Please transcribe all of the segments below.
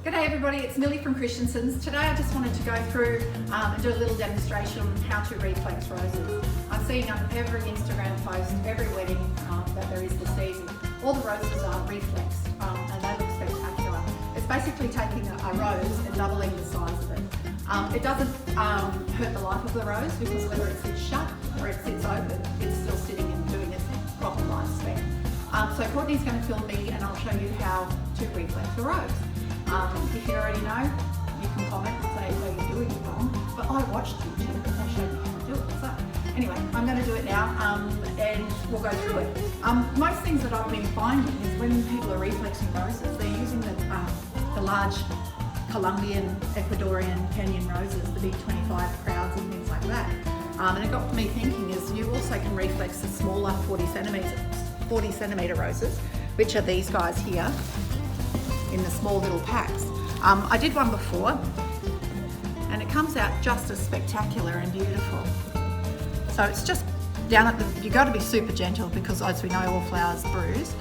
G'day everybody, it's Milly from Christensen's. Today I just wanted to go through and do a little demonstration on how to reflex roses. I'm seeing on every Instagram post, every wedding that there is this season, all the roses are reflexed and they look spectacular. It's basically taking a rose and doubling the size of it. It doesn't hurt the life of the rose because whether it sits shut or it sits open, it's still sitting and doing its proper lifespan. So Courtney's going to film me and I'll show you how to reflex a rose. If you already know, you can comment and say, no, you're doing it wrong. But I watched YouTube and they showed me how to do it. So anyway, I'm going to do it now and we'll go through it. Most things that I've been finding is when people are reflexing roses, they're using the large Colombian, Ecuadorian canyon roses, the big 25 crowds and things like that. And it got me thinking is you also can reflex the smaller 40 centimetre roses, which are these guys here, in the small little packs. I did one before and it comes out just as spectacular and beautiful. So it's just down at the, you've got to be super gentle because as we know all flowers bruise.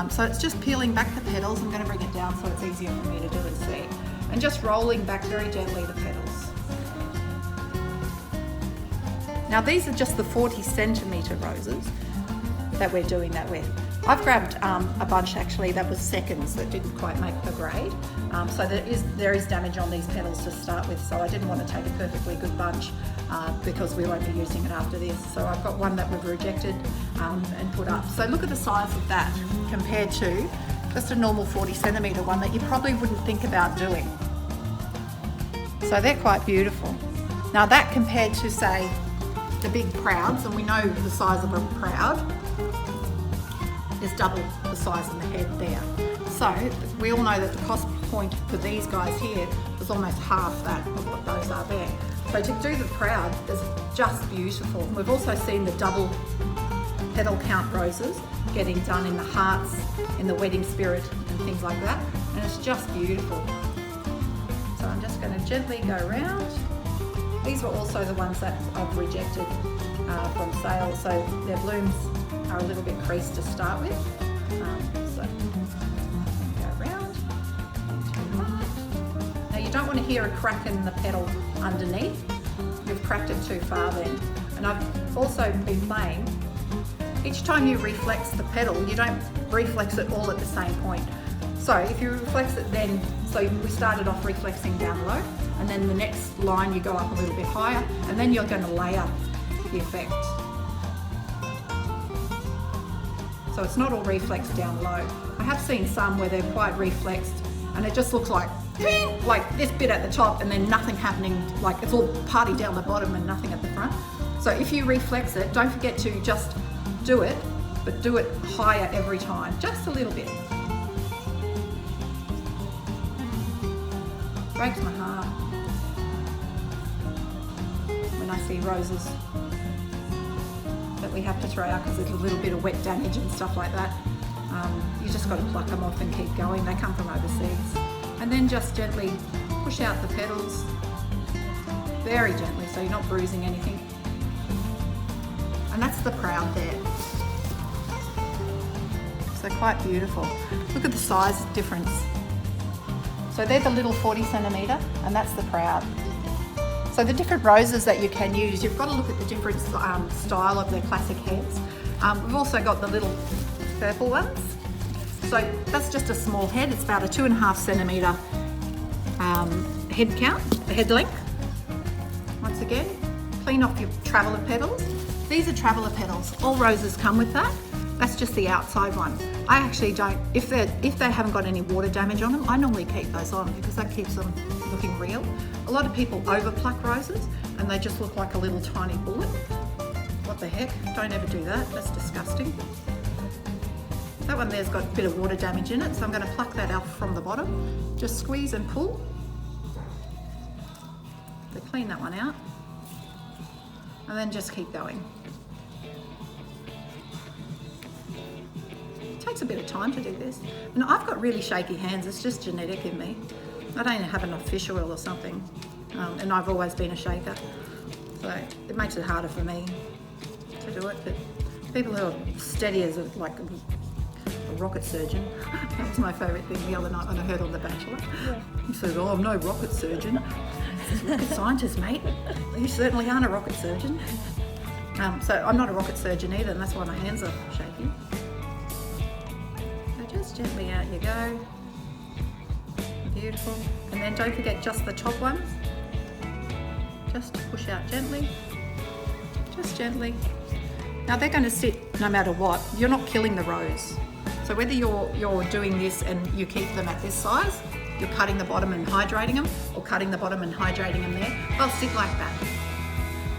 So it's just peeling back the petals. I'm going to bring it down so it's easier for me to do and see. And just rolling back very gently the petals. Now these are just the 40 centimetre roses that we're doing that with. I've grabbed a bunch actually that was seconds that didn't quite make the grade. So there is damage on these petals to start with, so I didn't want to take a perfectly good bunch because we won't be using it after this. So I've got one that we've rejected and put up. So look at the size of that compared to just a normal 40 centimetre one that you probably wouldn't think about doing. So they're quite beautiful. Now that compared to say the big crowds, and we know the size of a crowd is double the size of the head there. So we all know that the cost point for these guys here was almost half that of what those are there. So to do the crowd is just beautiful. We've also seen the double petal count roses getting done in the hearts, in the wedding spirit and things like that. And it's just beautiful. So I'm just going to gently go around. These were also the ones that I've rejected from sale, so their blooms are a little bit creased to start with. So go around, to right. Now you don't want to hear a crack in the petal underneath. You've cracked it too far then. And I've also been playing, each time you reflex the petal, you don't reflex it all at the same point. So if you reflex it then, so we started off reflexing down low, and then the next line you go up a little bit higher, and then you're going to layer the effect. So it's not all reflexed down low. I have seen some where they're quite reflexed and it just looks like this bit at the top and then nothing happening, like it's all party down the bottom and nothing at the front. So if you reflex it, don't forget to just do it, but do it higher every time, just a little bit. Breaks my heart when I see roses that we have to throw out because there's a little bit of wet damage and stuff like that. You just got to pluck them off and keep going. They come from overseas. And then just gently push out the petals, very gently, so you're not bruising anything. And that's the proud there. So quite beautiful. Look at the size difference. So they're the little 40 centimetre and that's the proud. So the different roses that you can use, you've got to look at the different style of their classic heads. We've also got the little purple ones. So that's just a small head. It's about a 2.5 centimetre head count, head length. Once again, clean off your traveller petals. These are traveller petals. All roses come with that. That's just the outside one. I actually don't, if they haven't got any water damage on them, I normally keep those on because that keeps them looking real. A lot of people over pluck roses and they just look like a little tiny bullet. What the heck? Don't ever do that. That's disgusting. That one there's got a bit of water damage in it, so I'm going to pluck that out from the bottom. Just squeeze and pull. So clean that one out. And then just keep going. It takes a bit of time to do this. And I've got really shaky hands, it's just genetic in me. I don't have enough fish oil or something. And I've always been a shaker. So it makes it harder for me to do it. But people who are steady as like a rocket surgeon. That was my favourite thing the other night when I heard on The Bachelor. Yeah. He said, "Oh, I'm no rocket surgeon." He's a rocket scientist, mate. You certainly aren't a rocket surgeon. So I'm not a rocket surgeon either, and that's why my hands are shaking. So just gently out you go. Beautiful. And then don't forget just the top ones. Just push out gently. Just gently. Now they're going to sit no matter what. You're not killing the rose. So whether you're doing this and you keep them at this size, you're cutting the bottom and hydrating them, or cutting the bottom and hydrating them there, they'll sit like that.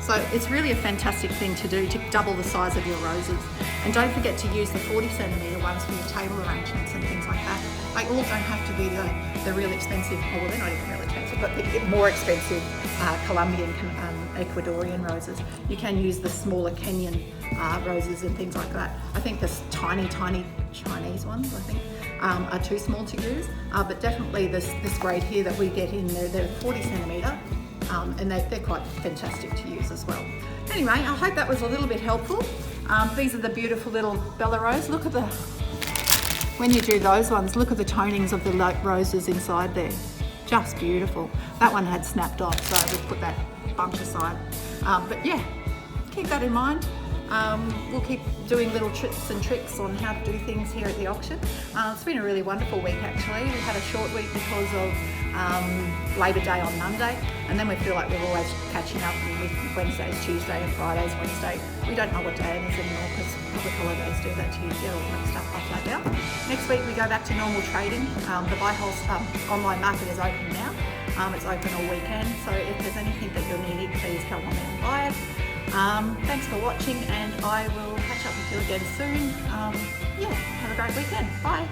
So it's really a fantastic thing to do to double the size of your roses. And don't forget to use the 40 centimetre ones for your table arrangements and things like that. They all don't have to be the really expensive, oh well, they're not even really expensive, but the more expensive Colombian, Ecuadorian roses. You can use the smaller Kenyan roses and things like that. I think the tiny Chinese ones, I think, are too small to use, but definitely this grade here that we get in there, they're 40 centimetre. And they're quite fantastic to use as well. Anyway, I hope that was a little bit helpful. These are the beautiful little Bella Rose. Look at when you do those ones, look at the tonings of the roses inside there. Just beautiful. That one had snapped off, so we put that bunch aside. But yeah, keep that in mind. We'll keep doing little tips and tricks on how to do things here at the auction. It's been a really wonderful week actually. We've had a short week because of Labor Day on Monday, and then we feel like we're always catching up with Wednesdays, Tuesday and Fridays, Wednesday. We don't know what day it is anymore because public holidays do that to you. Get all mixed up like that now. Next week we go back to normal trading. The Buy Wholesale online market is open now. It's open all weekend, so if there's anything that you're needing, please come on in and buy it. Thanks for watching, and I will catch up with you again soon. Yeah, have a great weekend. Bye.